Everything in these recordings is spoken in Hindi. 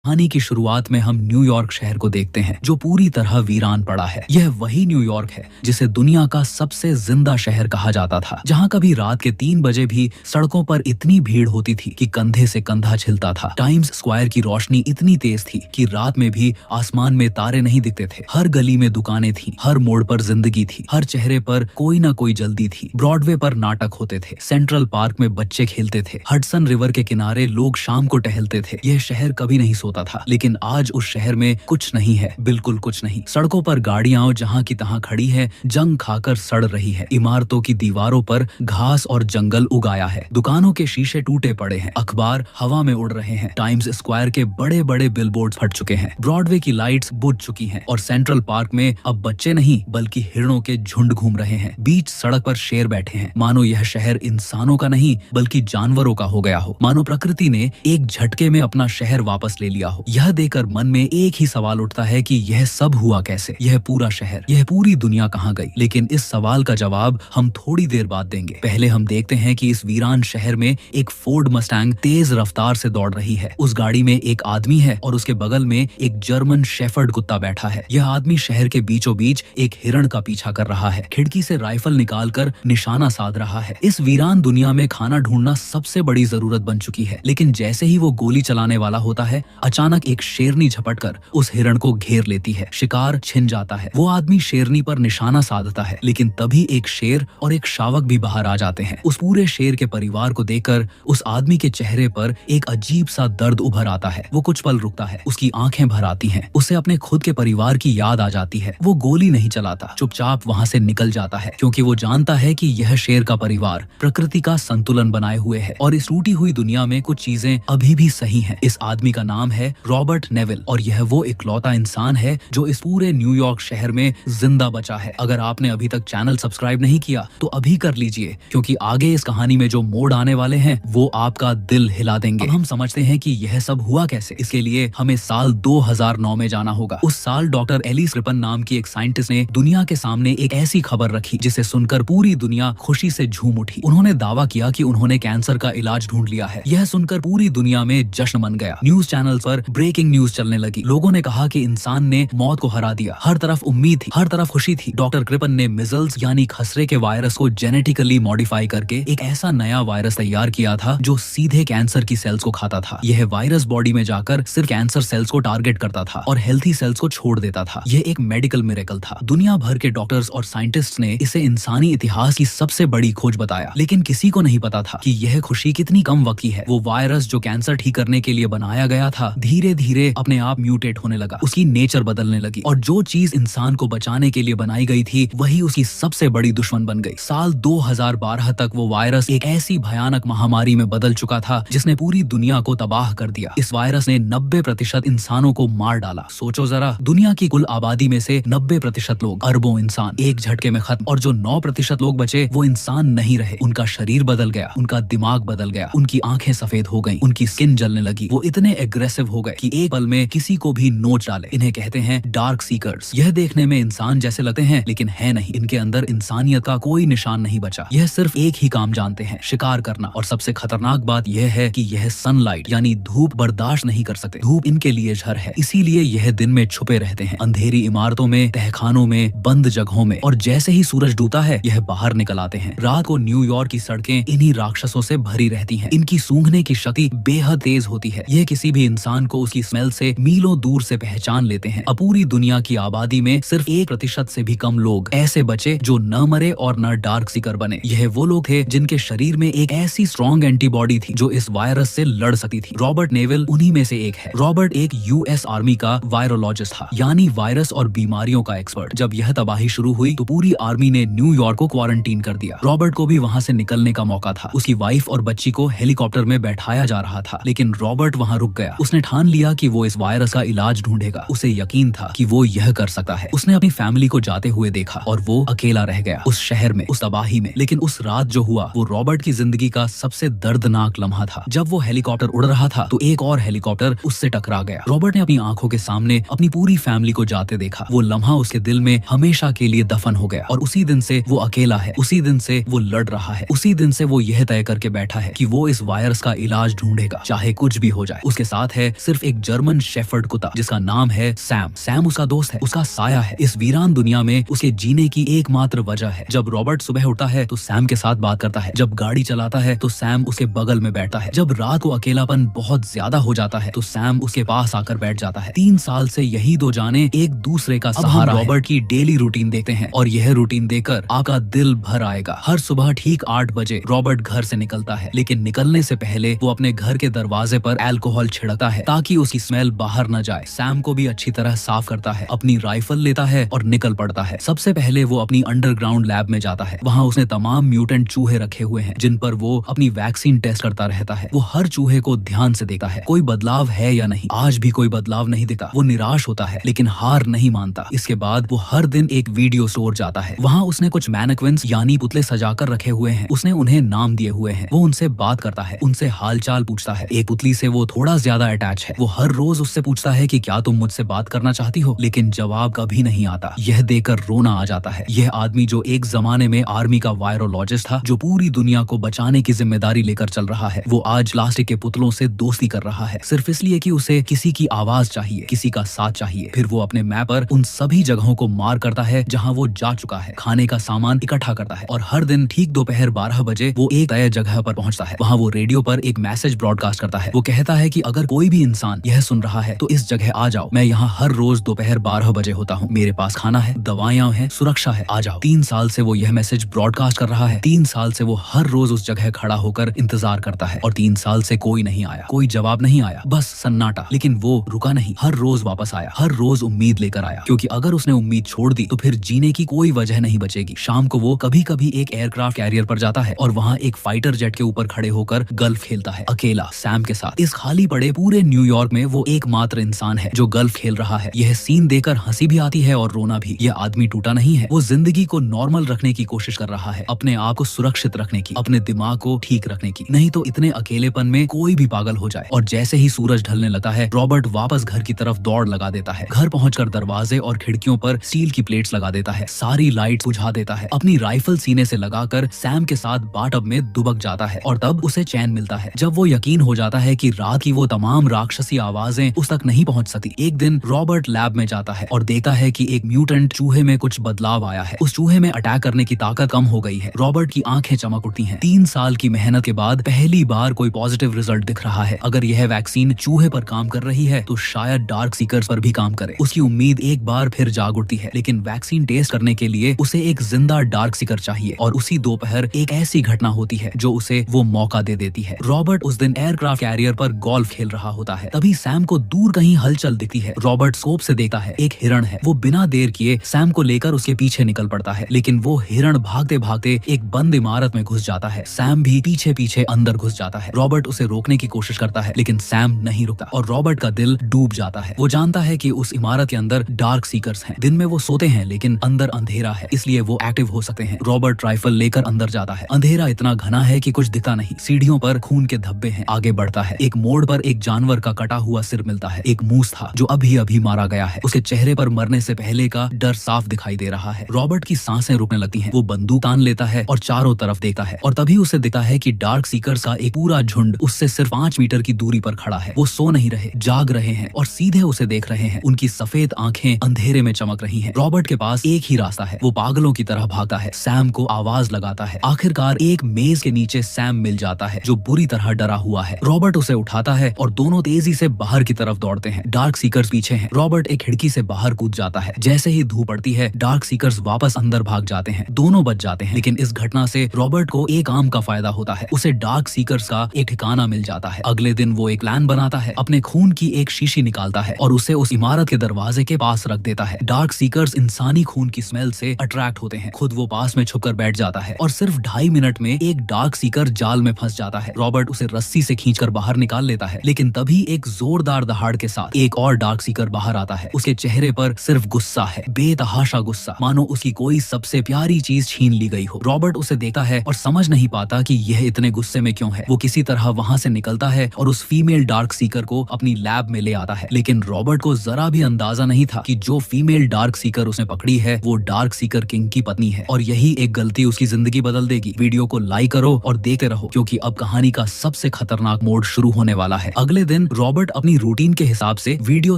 कहानी की शुरुआत में हम न्यूयॉर्क शहर को देखते हैं जो पूरी तरह वीरान पड़ा है। यह वही न्यूयॉर्क है जिसे दुनिया का सबसे जिंदा शहर कहा जाता था, जहां कभी रात के 3 बजे भी सड़कों पर इतनी भीड़ होती थी कि कंधे से कंधा छिलता था। टाइम्स स्क्वायर की रोशनी इतनी तेज थी कि रात में भी आसमान में तारे नहीं दिखते थे। हर गली में दुकानें थी, हर मोड़ पर जिंदगी थी, हर चेहरे पर कोई ना कोई जल्दी थी। ब्रॉडवे पर नाटक होते थे, सेंट्रल पार्क में बच्चे खेलते थे, हडसन रिवर के किनारे लोग शाम को टहलते थे। यह शहर कभी नहीं सोता था। लेकिन आज उस शहर में कुछ नहीं है, बिल्कुल कुछ नहीं। सड़कों पर गाड़ियां जहां की तहां खड़ी है, जंग खाकर सड़ रही है। इमारतों की दीवारों पर घास और जंगल उगाया है। दुकानों के शीशे टूटे पड़े हैं, अखबार हवा में उड़ रहे हैं। टाइम्स स्क्वायर के बड़े बड़े बिलबोर्ड फट चुके हैं, ब्रॉडवे की लाइट्स बुझ चुकी हैं और सेंट्रल पार्क में अब बच्चे नहीं बल्कि हिरणों के झुंड घूम रहे हैं। बीच सड़क पर शेर बैठे हैं, मानो यह शहर इंसानों का नहीं बल्कि जानवरों का हो गया हो। मानो प्रकृति ने एक झटके में अपना शहर वापस ले लिया हो। यह देखकर मन में एक ही सवाल उठता है कि यह सब हुआ कैसे? यह पूरा शहर, यह पूरी दुनिया कहाँ गई? लेकिन इस सवाल का जवाब हम थोड़ी देर बाद देंगे। पहले हम देखते हैं कि इस वीरान शहर में एक फोर्ड मस्टैंग तेज रफ्तार से दौड़ रही है। उस गाड़ी में एक आदमी है और उसके बगल में एक जर्मन शेफर्ड कुत्ता बैठा है। यह आदमी शहर के बीचों बीच एक हिरण का पीछा कर रहा है, खिड़की से राइफल निकालकर निशाना साध रहा है। इस वीरान दुनिया में खाना ढूंढना सबसे बड़ी जरूरत बन चुकी है। लेकिन जैसे ही वो गोली चलाने वाला होता है, अचानक एक शेरनी झपटकर उस हिरण को घेर लेती है। शिकार छिन जाता है। वो आदमी शेरनी पर निशाना साधता है, लेकिन तभी एक शेर और एक शावक भी बाहर आ जाते हैं। उस पूरे शेर के परिवार को देखकर उस आदमी के चेहरे पर एक अजीब सा दर्द उभर आता है। वो कुछ पल रुकता है, उसकी आंखें भर आती हैं। उसे अपने खुद के परिवार की याद आ जाती है। वो गोली नहीं चलाता, चुपचाप वहां से निकल जाता है, क्योंकि वो जानता है कि यह शेर का परिवार प्रकृति का संतुलन बनाए हुए है और इस टूटी हुई दुनिया में कुछ चीजें अभी भी सही हैं। इस आदमी का नाम है रॉबर्ट नेविल और यह वो इकलौता इंसान है जो इस पूरे न्यूयॉर्क शहर में जिंदा बचा है। अगर आपने अभी तक चैनल सब्सक्राइब नहीं किया तो अभी कर लीजिए, क्योंकि आगे इस कहानी में जो मोड़ आने वाले हैं वो आपका दिल हिला देंगे। अब हम समझते हैं कि यह सब हुआ कैसे। इसके लिए हमें साल 2009 में जाना होगा। उस साल डॉक्टर एलिस रिपन नाम की एक साइंटिस्ट ने दुनिया के सामने एक ऐसी खबर रखी जिसे सुनकर पूरी दुनिया खुशी से झूम उठी। उन्होंने दावा किया कि उन्होंने कैंसर का इलाज ढूंढ लिया है। यह सुनकर पूरी दुनिया में जश्न मन गया। न्यूज चैनल पर ब्रेकिंग न्यूज चलने लगी। लोगों ने कहा कि इंसान ने मौत को हरा दिया। हर तरफ उम्मीद थी, हर तरफ खुशी थी। डॉक्टर क्रिपन ने मिजल्स यानी खसरे के वायरस को जेनेटिकली मॉडिफाई करके एक ऐसा नया वायरस तैयार किया था जो सीधे कैंसर की सेल्स को खाता था। यह वायरस बॉडी में जाकर सिर्फ कैंसर सेल्स को टारगेट करता था और हेल्थी सेल्स को छोड़ देता था। यह एक मेडिकल मिरेकल था। दुनिया भर के डॉक्टर्स और साइंटिस्ट ने इसे इंसानी इतिहास की सबसे बड़ी खोज बताया। लेकिन किसी को नहीं पता था कि यह खुशी कितनी कम वक्त की है। वो वायरस जो कैंसर ठीक करने के लिए बनाया गया था, धीरे धीरे अपने आप म्यूटेट होने लगा। उसकी नेचर बदलने लगी और जो चीज इंसान को बचाने के लिए बनाई गई थी वही उसकी सबसे बड़ी दुश्मन बन गई। साल 2012 तक वो वायरस एक ऐसी भयानक महामारी में बदल चुका था जिसने पूरी दुनिया को तबाह कर दिया। इस वायरस ने 90% इंसानों को मार डाला। सोचो जरा, दुनिया की कुल आबादी में से 90% लोग, अरबों इंसान एक झटके में खत्म। और जो 9% लोग बचे वो इंसान नहीं रहे। उनका शरीर बदल गया, उनका दिमाग बदल गया, उनकी आंखें सफेद हो गईं, उनकी स्किन जलने लगी। वो इतने एग्रेसिव हो गए कि एक पल में किसी को भी नोच डाले। इन्हें कहते हैं डार्क सीकर्स। यह देखने में इंसान जैसे लगते हैं लेकिन है नहीं। इनके अंदर इंसानियत का कोई निशान नहीं बचा। यह सिर्फ एक ही काम जानते हैं, शिकार करना। और सबसे खतरनाक बात यह है कि यह सनलाइट यानी धूप बर्दाश्त नहीं कर सकते। धूप इनके लिए जहर है, इसीलिए यह दिन में छुपे रहते हैं, अंधेरी इमारतों में, तहखानों में, बंद जगहों में। और जैसे ही सूरज डूबता है यह बाहर निकल आते हैं। रात को न्यूयॉर्क की सड़कें इन्हीं राक्षसों से भरी रहती हैं। इनकी सूंघने की शक्ति बेहद तेज होती है। यह किसी भी इंसान को उसकी स्मेल से मीलों दूर से पहचान लेते हैं। अब पूरी दुनिया की आबादी में सिर्फ 1% से भी कम लोग ऐसे बचे जो न मरे और न डार्क सीकर बने। यह वो लोग थे जिनके शरीर में एक ऐसी स्ट्रॉन्ग एंटीबॉडी थी जो इस वायरस से लड़ सकती थी। रॉबर्ट नेविल उन्हीं में से एक है। रॉबर्ट एक यूएस आर्मी का वायरोलॉजिस्ट था, यानी वायरस और बीमारियों का एक्सपर्ट। जब यह तबाही शुरू हुई तो पूरी आर्मी ने न्यूयॉर्क को क्वारंटीन कर दिया। रॉबर्ट को भी वहां से निकलने का मौका था। उसकी वाइफ और बच्ची को हेलीकॉप्टर में बैठाया जा रहा था, लेकिन रॉबर्ट वहां रुक गया। उसने ठान लिया कि वो इस वायरस का इलाज ढूंढेगा। उसे यकीन था कि वो यह कर सकता है। उसने अपनी फैमिली को जाते हुए देखा और वो अकेला रह गया उस शहर में, उस तबाही में। लेकिन उस रात जो हुआ वो रॉबर्ट की जिंदगी का सबसे दर्दनाक लम्हा था। जब वो हेलीकॉप्टर उड़ रहा था तो एक और हेलीकॉप्टर उससे टकरा गया। रॉबर्ट ने अपनी आंखों के सामने अपनी पूरी फैमिली को जाते देखा। वो लम्हा उसके दिल में हमेशा के लिए दफन हो गया और उसी दिन से वो अकेला है, उसी दिन से वो लड़ रहा है, उसी दिन से वो यह तय करके बैठा है कि वो इस वायरस का इलाज ढूंढेगा, चाहे कुछ भी हो जाए। उसके साथ है सिर्फ एक जर्मन शेफर्ड कुत्ता जिसका नाम है सैम। सैम उसका दोस्त है, उसका साया है। इस वीरान दुनिया में उसके जीने की एकमात्र वजह है। जब रॉबर्ट सुबह उठता है तो सैम के साथ बात करता है, जब गाड़ी चलाता है तो सैम उसके बगल में बैठता है, जब रात को अकेलापन बहुत ज्यादा हो जाता है तो सैम उसके पास आकर बैठ जाता है। 3 साल से यही दो जाने एक दूसरे का सहारा। रॉबर्ट की डेली रूटीन देखते हैं और यह रूटीन देखकर आपका दिल भर आएगा। हर सुबह ठीक 8 बजे रॉबर्ट घर से निकलता है, लेकिन निकलने से पहले वो अपने घर के दरवाजे पर अल्कोहल छिड़कता है ताकि उसकी स्मेल बाहर न जाए। सैम को भी अच्छी तरह साफ करता है, अपनी राइफल लेता है और निकल पड़ता है। सबसे पहले वो अपनी अंडरग्राउंड लैब में जाता है। वहाँ उसने तमाम म्यूटेंट चूहे रखे हुए हैं जिन पर वो अपनी वैक्सीन टेस्ट करता रहता है। वो हर चूहे को ध्यान से देखता है, कोई बदलाव है या नहीं। आज भी कोई बदलाव नहीं दिखता। वो निराश होता है लेकिन हार नहीं मानता। इसके बाद वो हर दिन एक वीडियो स्टोर जाता है। वहाँ उसने कुछ मैनिक्विन्स यानी पुतले सजाकर रखे हुए हैं। उसने उन्हें नाम दिए हुए हैं। वो उनसे बात करता है, उनसे हालचाल पूछता है। एक पुतली से वो थोड़ा ज्यादा अटैच है। वो हर रोज उससे पूछता है कि क्या तुम मुझसे बात करना चाहती हो, लेकिन जवाब कभी नहीं आता। यह देखकर रोना आ जाता है। यह आदमी जो एक जमाने में आर्मी का वायरोलॉजिस्ट था, जो पूरी दुनिया को बचाने की जिम्मेदारी लेकर चल रहा है, वो आज प्लास्टिक के पुतलों से दोस्ती कर रहा है सिर्फ इसलिए कि उसे किसी की आवाज चाहिए, किसी का साथ चाहिए। फिर वो अपने मैप पर उन सभी जगहों को मार करता है जहाँ वो जा चुका है। खाने का सामान इकट्ठा करता है और हर दिन ठीक दोपहर 12 बजे वो एक तय जगह पर पहुंचता है। वहाँ वो रेडियो पर एक मैसेज ब्रॉडकास्ट करता है। वो कहता है कि अगर कोई भी इंसान यह सुन रहा है तो इस जगह आ जाओ। मैं यहाँ हर रोज दोपहर 12 बजे होता हूँ। मेरे पास खाना है, दवाइयाँ हैं, सुरक्षा है, आ जाओ। 3 साल से वो यह मैसेज ब्रॉडकास्ट कर रहा है। 3 साल से वो हर रोज उस जगह खड़ा होकर इंतजार करता है और 3 साल से कोई नहीं आया, कोई जवाब नहीं आया, बस सन्नाटा। लेकिन वो रुका नहीं, हर रोज वापस आया, हर रोज उम्मीद लेकर आया, क्योंकि अगर उसने उम्मीद छोड़ दी तो फिर जीने की कोई वजह नहीं बचेगी। शाम को वो कभी कभी एक एयरक्राफ्ट कैरियर पर जाता है और वहाँ एक फाइटर जेट के ऊपर खड़े होकर गल्फ खेलता है, अकेला सैम के साथ। इस खाली पड़े पूरे न्यूयॉर्क में वो एकमात्र इंसान है जो गल्फ खेल रहा है। यह सीन देखकर हंसी भी आती है और रोना भी। यह आदमी टूटा नहीं है, वो जिंदगी को नॉर्मल रखने की कोशिश कर रहा है, अपने आप को सुरक्षित रखने की, अपने दिमाग को ठीक रखने की। नहीं तो इतने अकेलेपन में कोई भी पागल हो जाए। और जैसे ही सूरज ढलने लगता है, रॉबर्ट वापस घर की तरफ दौड़ लगा देता है। घर पहुंचकर दरवाजे और खिड़कियों पर स्टील की प्लेट्स लगा देता है, सारी लाइट बुझा देता है, अपनी राइफल सीने से लगाकर सैम के साथ बाटब में दुबक जाता है। और तब उसे चैन मिलता है जब वो यकीन हो जाता है कि रात की वो तमाम राक्षसी आवाजें उस तक नहीं पहुंच सकती। एक दिन रॉबर्ट लैब में जाता है और देखता है कि एक म्यूटेंट चूहे में कुछ बदलाव आया है। उस चूहे में अटैक करने की ताकत कम हो गई है। रॉबर्ट की आंखें चमक उठती हैं। 3 साल की मेहनत के बाद पहली बार कोई पॉजिटिव रिजल्ट दिख रहा है। अगर यह वैक्सीन चूहे पर काम कर रही है तो शायद डार्क सीकर्स पर भी काम करे। उसकी उम्मीद एक बार फिर जाग उठती है, लेकिन वैक्सीन टेस्ट करने के लिए उसे एक जिंदा डार्क सीकर चाहिए। और उसी दोपहर एक ऐसी घटना होती है जो उसे वो मौका दे देती है। रॉबर्ट उस दिन एयरक्राफ्ट कैरियर पर गोल्फ खेल रहा होता है। तभी सैम को दूर कहीं हलचल दिखती है। रॉबर्ट स्कोप से देखता है, एक हिरण है। वो बिना देर किए सैम को लेकर उसके पीछे निकल पड़ता है, लेकिन वो हिरण भागते भागते एक बंद इमारत में घुस जाता है। सैम भी पीछे पीछे अंदर घुस जाता है। रॉबर्ट उसे रोकने की कोशिश करता है, लेकिन सैम नहीं रुकता और रॉबर्ट का दिल डूब जाता है। वो जानता है कि उस इमारत के अंदर डार्क सीकर्स हैं। दिन में वो सोते हैं लेकिन अंदर अंधेरा है, इसलिए वो एक्टिव हो सकते हैं। रॉबर्ट राइफल लेकर अंदर जाता है। अंधेरा इतना घना है कि कुछ दिखता नहीं। सीढ़ियों पर खून के धब्बे हैं। आगे बढ़ता है, एक मोड़ पर एक जानवर का कटा हुआ सिर मिलता है। एक मूस था जो अभी अभी मारा गया है। उसके चेहरे पर मरने से पहले का डर साफ दिखाई दे रहा है। रॉबर्ट की सांसें रुकने लगती हैं। वो बंदूक तान लेता है और चारों तरफ देखता है और तभी उसे दिखता है कि डार्क सीकर्स का एक पूरा झुंड उससे सिर्फ 5 मीटर की दूरी पर खड़ा है। वो सो नहीं रहे, जाग रहे हैं और सीधे उसे देख रहे हैं। उनकी सफेद आंखें अंधेरे में चमक रही हैं। रॉबर्ट के पास एक ही रास्ता है। वो पागलों की तरह भागता है, सैम को आवाज लगाता है। आखिरकार एक मेज के नीचे सैम मिल जाता है जो बुरी तरह डरा हुआ है। रॉबर्ट उसे उठाता है और दोनों तेजी से बाहर की तरफ दौड़ते हैं। डार्क सीकर्स पीछे हैं। रॉबर्ट एक खिड़की से बाहर कूद जाता है। जैसे ही धूप पड़ती है, डार्क सीकर्स वापस अंदर भाग जाते हैं। दोनों बच जाते हैं, लेकिन इस घटना से रॉबर्ट को एक आम का फायदा होता है। उसे डार्क सीकर्स का एक ठिकाना मिल जाता है। अगले दिन वो एक प्लान बनाता है, अपने खून की एक शीशी निकालता है और उसे उस इमारत के दरवाजे के पास रख देता है। डार्क सीकर्स इंसानी खून की स्मेल से अट्रैक्ट होते हैं। खुद वो पास में छुपकर बैठ जाता है और सिर्फ 2.5 मिनट में एक डार्क सीकर जाल में फंस जाता है। रॉबर्ट उसे रस्सी से खींचकर बाहर निकाल लेता है, लेकिन तभी एक जोरदार दहाड़ के साथ एक और डार्क सीकर बाहर आता है। उसके चेहरे पर सिर्फ गुस्सा है, बेतहाशा गुस्सा, मानो उसकी कोई सबसे प्यारी चीज छीन ली गई हो। रॉबर्ट उसे देखता है और समझ नहीं पाता कि यह इतने गुस्से में क्यों है। वो किसी तरह वहां से निकलता है और उस फीमेल डार्क सीकर को अपनी लैब में ले आता है, लेकिन रॉबर्ट को जरा भी अंदाजा नहीं था कि जो फीमेल डार्क सीकर उसने पकड़ी है वो डार्क सीकर किंग की पत्नी है और यही एक गलती उसकी जिंदगी बदल देगी। वीडियो को लाइक करो और देखते रहो, क्योंकि अब कहानी का सबसे खतरनाक मोड़ शुरू होने वाला है। अगले दिन दिन रॉबर्ट अपनी रूटीन के हिसाब से वीडियो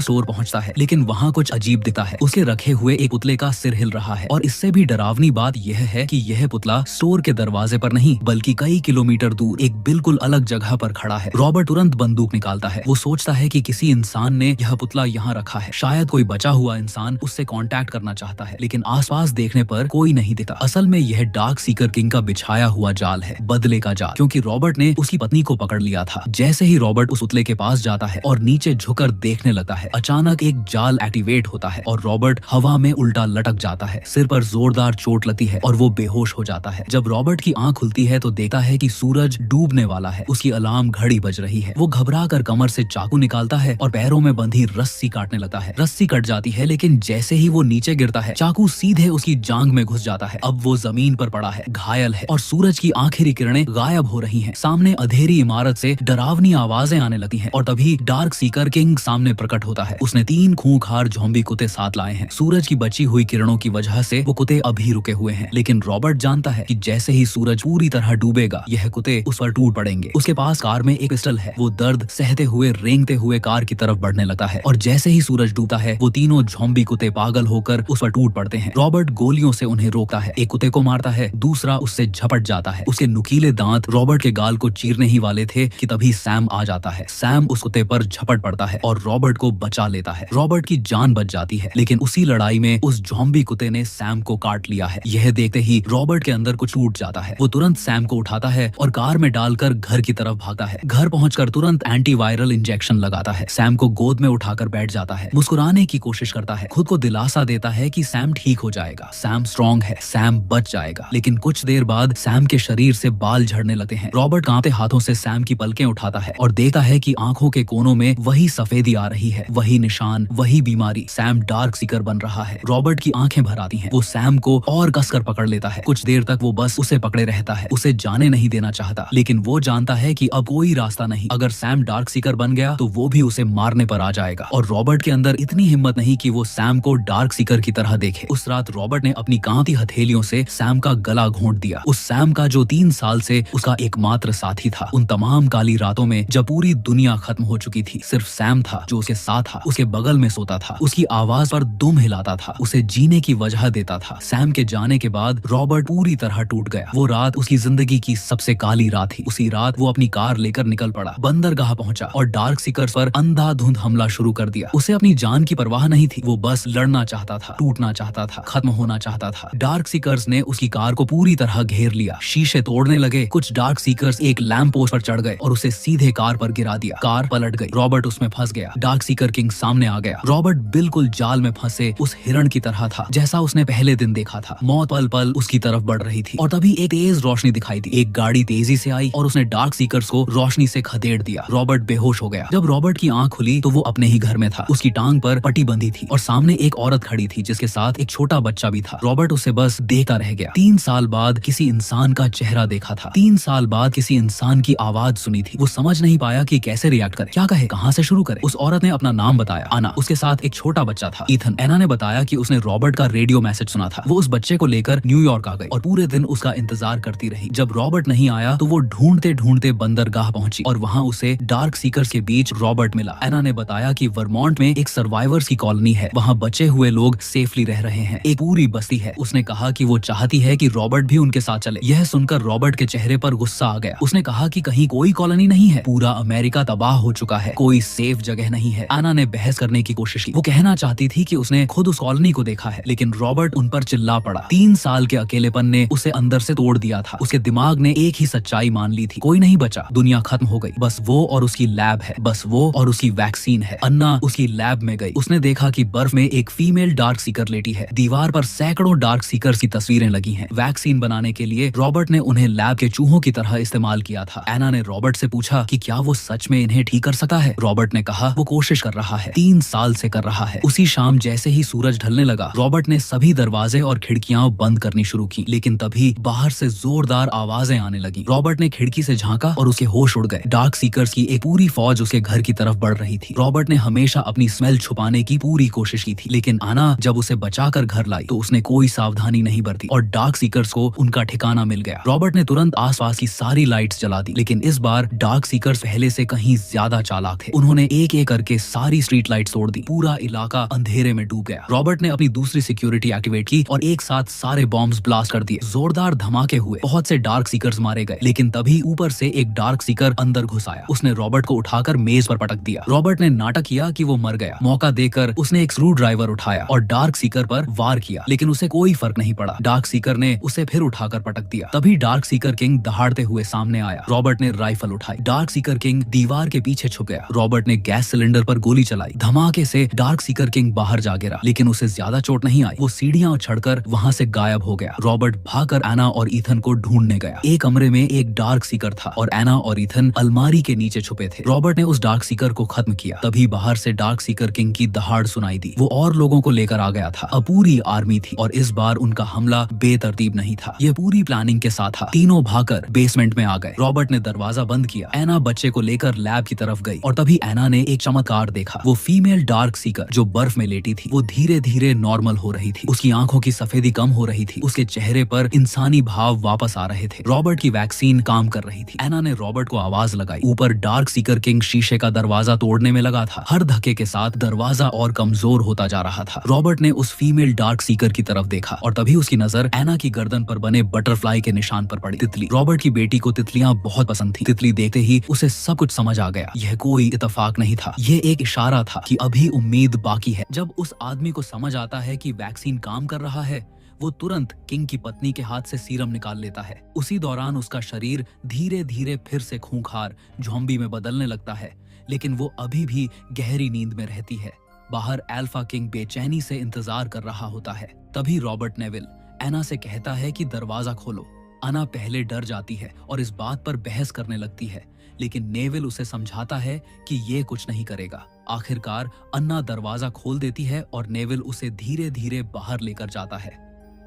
स्टोर पहुंचता है, लेकिन वहाँ कुछ अजीब दिखता है। उसके रखे हुए एक पुतले का सिर हिल रहा है और इससे भी डरावनी बात यह है कि यह पुतला स्टोर के दरवाजे पर नहीं बल्कि कई किलोमीटर दूर एक बिल्कुल अलग जगह पर खड़ा है। रॉबर्ट तुरंत बंदूक निकालता है। वो सोचता है कि किसी इंसान ने यह पुतला यहाँ रखा है, शायद कोई बचा हुआ इंसान उससे कांटेक्ट करना चाहता है, लेकिन आसपास देखने पर कोई नहीं दिखता। असल में यह डार्क सीकर किंग का बिछाया हुआ जाल है, बदले का जाल, क्योंकि रॉबर्ट ने उसकी पत्नी को पकड़ लिया था। जैसे ही रॉबर्ट उस पुतले के पास जाता है और नीचे झुककर देखने लगता है, अचानक एक जाल एक्टिवेट होता है और रॉबर्ट हवा में उल्टा लटक जाता है। सिर पर जोरदार चोट लगती है और वो बेहोश हो जाता है। जब रॉबर्ट की आंख खुलती है तो देखता है कि सूरज डूबने वाला है। उसकी अलार्म घड़ी बज रही है। वो घबरा कर कमर से चाकू निकालता है और पैरों में बंधी रस्सी काटने लगता है। रस्सी कट जाती है, लेकिन जैसे ही वो नीचे गिरता है चाकू सीधे उसकी जांघ में घुस जाता है। अब वो जमीन पर पड़ा है, घायल है और सूरज की आखिरी किरणें गायब हो रही हैं। सामने अंधेरी इमारत से डरावनी आवाजें आने लगती हैं और तभी डार्क सीकर किंग सामने प्रकट होता है। उसने 3 खूंखार ज़ॉम्बी कुत्ते साथ लाए हैं। सूरज की बची हुई किरणों की वजह से वो कुत्ते अभी रुके हुए हैं, लेकिन रॉबर्ट जानता है कि जैसे ही सूरज पूरी तरह डूबेगा यह कुत्ते उस पर टूट पड़ेंगे। उसके पास कार में एक पिस्टल है। वो दर्द सहते हुए रेंगते हुए कार की तरफ बढ़ने लगता है और जैसे ही सूरज डूबता है वो तीनों ज़ॉम्बी कुत्ते पागल होकर उस पर टूट पड़ते हैं। रॉबर्ट गोलियों से उन्हें रोकता है। एक कुत्ते को मारता है, दूसरा उससे झपट जाता है। उसके नुकीले दांत रॉबर्ट के गाल को चीरने ही वाले थे कि तभी सैम आ जाता है। सैम उस कुत्ते पर झपट पड़ता है और रॉबर्ट को बचा लेता है। रॉबर्ट की जान बच जाती है, लेकिन उसी लड़ाई में उस ज़ॉम्बी कुत्ते ने सैम को काट लिया है। यह देखते ही रॉबर्ट के अंदर कुछ टूट जाता है। वो तुरंत सैम को उठाता है और कार में डालकर घर की तरफ भागता है। घर पहुंचकर तुरंत एंटीवायरल इंजेक्शन लगाता है। सैम को गोद में उठाकर बैठ जाता है, मुस्कुराने की कोशिश करता है, खुद को दिलासा देता है कि सैम ठीक हो जाएगा, सैम स्ट्रॉन्ग है, सैम बच जाएगा। लेकिन कुछ देर बाद सैम के शरीर से बाल झड़ने लगते हैं। रॉबर्ट कांपते हाथों से सैम की पलकें उठाता है और देखता है कि आंखों के कोनों में वही सफेदी आ रही है, वही निशान, वही बीमारी। सैम डार्क सीकर बन रहा है। रॉबर्ट की आंखें भर आती हैं। वो सैम को और कसकर पकड़ लेता है। कुछ देर तक वो बस उसे पकड़े रहता है, उसे जाने नहीं देना चाहता, लेकिन वो जानता है कि अब कोई रास्ता नहीं। अगर सैम डार्क सीकर बन गया तो वो भी उसे मारने पर आ जाएगा और रॉबर्ट के अंदर इतनी हिम्मत नहीं कि वो सैम को डार्क सीकर की तरह देखे। उस रात रॉबर्ट ने अपनी कांपती हथेलियों से सैम का गला घोंट दिया। उस सैम का जो 3 साल से उसका एकमात्र साथी था। उन तमाम काली रातों में जब पूरी दुनिया खत्म हो चुकी थी, सिर्फ सैम था जो उसके साथ था, उसके बगल में सोता था, उसकी आवाज पर दुम हिलाता था, उसे जीने की वजह देता था। सैम के जाने के बाद रॉबर्ट पूरी तरह टूट गया। वो रात उसकी जिंदगी की सबसे काली रात थी। उसी रात वो अपनी कार लेकर निकल पड़ा, बंदरगाह पहुंचा और डार्क सीकर्स पर अंधाधुंध हमला शुरू कर दिया। उसे अपनी जान की परवाह नहीं थी। वो बस लड़ना चाहता था, टूटना चाहता था, खत्म होना चाहता था। डार्क सीकर्स ने उसकी कार को पूरी तरह घेर लिया, शीशे तोड़ने लगे। कुछ डार्क सीकर्स एक लैंप पोस्ट पर चढ़ गए और उसे सीधे कार पर गिरा दिया। कार पलट गई। रॉबर्ट उसमें फंस गया। डार्क सीकर किंग सामने आ गया। रॉबर्ट बिल्कुल जाल में फंसे उस हिरण की तरह था जैसा उसने पहले दिन देखा था। मौत पल पल उसकी तरफ बढ़ रही थी और तभी एक तेज रोशनी दिखाई दी। एक गाड़ी तेजी से आई और उसने डार्क सीकर्स को रोशनी से खदेड़ दिया। रॉबर्ट बेहोश हो गया। जब रॉबर्ट की आंख खुली तो वो अपने ही घर में था। उसकी टांग पर पट्टी बंधी थी और सामने एक औरत खड़ी थी जिसके साथ एक छोटा बच्चा भी था। रॉबर्ट उसे बस देखता रह गया। 3 साल बाद किसी इंसान का चेहरा देखा था। 3 साल बाद किसी इंसान की आवाज सुनी थी। वो समझ नहीं पाया कि कैसे रिएक्ट करे, क्या कहे, कहां से शुरू करे। उस औरत ने अपना नाम बताया, आना। उसके साथ एक छोटा बच्चा था, ईथन। एना ने बताया कि उसने रॉबर्ट का रेडियो मैसेज सुना था। वो उस बच्चे को लेकर न्यूयॉर्क आ गई और पूरे दिन उसका इंतजार करती रही। जब रॉबर्ट नहीं आया तो वो ढूंढते ढूंढते बंदरगाह पहुंची और वहां उसे डार्क सीकर्स के बीच रॉबर्ट मिला। एना ने बताया कि वर्मोंट में एक सर्वाइवर्स की कॉलोनी है, वहां बचे हुए लोग सेफली रह रहे हैं, एक पूरी बस्ती है। उसने कहा कि वो चाहती है कि रॉबर्ट भी उनके साथ चले। यह सुनकर रॉबर्ट के चेहरे पर गुस्सा आ गया। उसने कहा कि कहीं कोई कॉलोनी नहीं है, पूरा अमेरिका तबाह हो चुका है, कोई सेफ जगह नहीं है। एना ने बहस करने की कोशिश की। वो कहना चाहती थी कि उसने खुद उस कॉलोनी को देखा है, लेकिन रॉबर्ट उन पर चिल्ला पड़ा। 3 साल के अकेलेपन ने उसे अंदर से तोड़ दिया था। उसके दिमाग ने एक ही सच्चाई मान ली थी, कोई नहीं बचा, दुनिया खत्म हो गई। बस वो और उसकी लैब है, बस वो और उसकी वैक्सीन है। अन्ना उसकी लैब में गई। उसने देखा कि बर्फ में एक फीमेल डार्क सीकर लेटी है। दीवार पर सैकड़ों डार्क सीकर्स की तस्वीरें लगी हैं। वैक्सीन बनाने के लिए रॉबर्ट ने उन्हें लैब के चूहों की तरह इस्तेमाल किया था। एना ने रॉबर्ट से पूछा कि क्या वो सच में इन्हें ठीक कर सकता है। रॉबर्ट ने कहा वो कोशिश कर रहा है, 3 साल से कर रहा है। उसी शाम जैसे ही सूरज ढलने लगा, रॉबर्ट ने सभी दरवाजे और खिड़कियां बंद करनी शुरू की, लेकिन तभी बाहर से जोरदार आवाजें आने लगी। रॉबर्ट ने खिड़की से झांका और उसके होश उड़ गए। डार्क सीकर्स की एक पूरी फौज उसके घर की तरफ बढ़ रही थी। रॉबर्ट ने हमेशा अपनी स्मेल छुपाने की पूरी कोशिश की थी, लेकिन आना जब उसे बचाकर घर लाई तो उसने कोई सावधानी नहीं बरती और डार्क सीकर्स को उनका ठिकाना मिल गया। रॉबर्ट ने तुरंत आसपास की सारी लाइट्स जला दी, लेकिन इस बार डार्क सीकर्स पहले से कहीं ज्यादा चालाक थे। उन्होंने एक एक करके सारी स्ट्रीट लाइट तोड़ दी। पूरा इलाका अंधेरे में डूब गया। रॉबर्ट ने अपनी दूसरी सिक्योरिटी एक्टिवेट की और एक साथ सारे बॉम्ब्स ब्लास्ट कर दिए। जोरदार धमाके हुए, बहुत से डार्क सीकर्स मारे गए, लेकिन तभी ऊपर से एक डार्क सीकर अंदर घुस आया। उसने रॉबर्ट को उठाकर मेज पर पटक दिया। रॉबर्ट ने नाटक किया कि वो मर गया। मौका देकर उसने एक स्क्रू ड्राइवर उठाया और डार्क सीकर पर वार किया, लेकिन उसे कोई फर्क नहीं पड़ा। डार्क सीकर ने उसे फिर उठाकर पटक दिया। तभी डार्क सीकर किंग दहाड़ते हुए सामने आया। रॉबर्ट ने राइफल उठाई। डार्क सीकर किंग दीवार के पीछे छुप गया। रॉबर्ट ने गैस सिलेंडर पर गोली चलाई। धमाके से डार्क सीकर किंग बाहर जा गिरा, लेकिन उसे ज्यादा चोट नहीं आई। वो सीढ़ियां चढ़कर वहां से गायब हो गया। रॉबर्ट भागकर एना और ईथन को ढूंढने गया। एक कमरे में एक डार्क सीकर था और एना और ईथन अलमारी के नीचे छुपे थे। रॉबर्ट ने उस डार्क सीकर को खत्म किया। तभी बाहर से डार्क सीकर किंग की दहाड़ सुनाई दी। वो और लोगों को लेकर आ गया था। अब पूरी आर्मी थी और इस बार उनका हमला बेतरतीब नहीं था। ये पूरी प्लानिंग के साथ था। तीनों भागकर बेसमेंट में आ गए। रॉबर्ट ने दरवाजा बंद किया। एना बच्चे को लेकर लैब की तरफ गई और तभी एना ने एक चमत्कार देखा। वो फीमेल डार्क सीकर जो बर्फ में लेटी थी, वो धीरे धीरे नॉर्मल हो रही थी। उसकी आंखों की सफेदी कम हो रही थी। उसके चेहरे पर इंसानी भाव वापस आ रहे थे। रॉबर्ट की वैक्सीन काम कर रही थी। एना ने रॉबर्ट को आवाज लगाई। ऊपर डार्क सीकर किंग शीशे का दरवाजा तोड़ने में लगा था। हर धक्के के साथ दरवाजा और कमजोर होता जा रहा था। रॉबर्ट ने उस फीमेल डार्क सीकर की तरफ देखा और तभी उसकी नजर एना की गर्दन पर बने बटरफ्लाई के निशान पर पड़ी। तितली। रॉबर्ट की बेटी को तितलियां बहुत पसंद थी। तितली देखते ही उसे सब कुछ समझ आ गया। यह कोई इत्तेफाक नहीं था, यह एक इशारा था कि अभी उम्मीद बाकी है। जब उस आदमी को समझ आता है कि वैक्सीन काम कर रहा है, वो तुरंत किंग की पत्नी के हाथ से सीरम निकाल लेता है। उसी दौरान उसका शरीर धीरे धीरे फिर से खूंखार ज़ॉम्बी में बदलने लगता है, लेकिन वो अभी भी गहरी नींद में रहती है। बाहर अल्फा किंग बेचैनी से इंतजार कर रहा होता है। तभी रॉबर्ट नेविल एना से कहता है कि दरवाजा खोलो। एना पहले डर जाती है और इस बात पर बहस करने लगती है, लेकिन नेविल उसे समझाता है कि ये कुछ नहीं करेगा। आखिरकार अन्ना दरवाजा खोल देती है और नेविल उसे धीरे धीरे बाहर लेकर जाता है।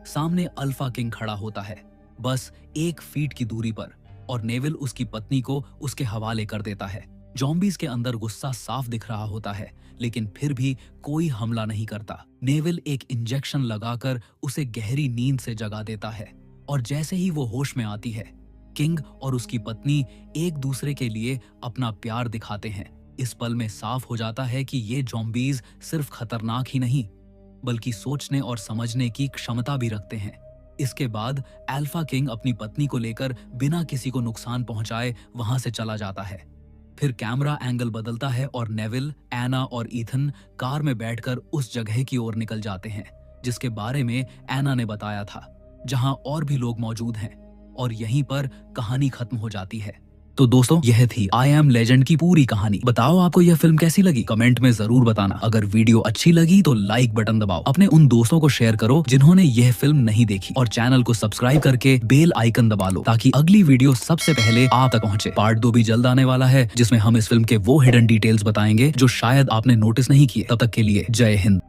सामने अल्फा किंग खड़ा होता है, बस 1 फीट की दूरी पर, और नेविल उसकी पत्नी को उसके हवाले कर देता है। ज़ॉम्बीज़ के अंदर गुस्सा साफ दिख रहा होता है, लेकिन फिर भी कोई हमला नहीं करता। नेविल एक इंजेक्शन लगाकर उसे गहरी नींद से जगा देता है और जैसे ही वो होश में आती है, किंग और उसकी पत्नी एक दूसरे के लिए अपना प्यार दिखाते हैं। इस पल में साफ हो जाता है कि ये ज़ॉम्बीज़ सिर्फ खतरनाक ही नहीं, बल्कि सोचने और समझने की क्षमता भी रखते हैं। इसके बाद अल्फा किंग अपनी पत्नी को लेकर बिना किसी को नुकसान पहुंचाए वहां से चला जाता है। फिर कैमरा एंगल बदलता है और नेविल, एना और ईथन कार में बैठकर उस जगह की ओर निकल जाते हैं जिसके बारे में एना ने बताया था, जहां और भी लोग मौजूद हैं, और यहीं पर कहानी खत्म हो जाती है। तो दोस्तों, यह थी आई एम लेजेंड की पूरी कहानी। बताओ आपको यह फिल्म कैसी लगी, कमेंट में जरूर बताना। अगर वीडियो अच्छी लगी तो लाइक बटन दबाओ। अपने उन दोस्तों को शेयर करो जिन्होंने यह फिल्म नहीं देखी, और चैनल को सब्सक्राइब करके बेल आइकन दबा लो ताकि अगली वीडियो सबसे पहले आप तक पहुंचे। पार्ट 2 भी जल्द आने वाला है, जिसमें हम इस फिल्म के वो हिडन डिटेल्स बताएंगे जो शायद आपने नोटिस नहीं किए। तब तक के लिए जय हिंद।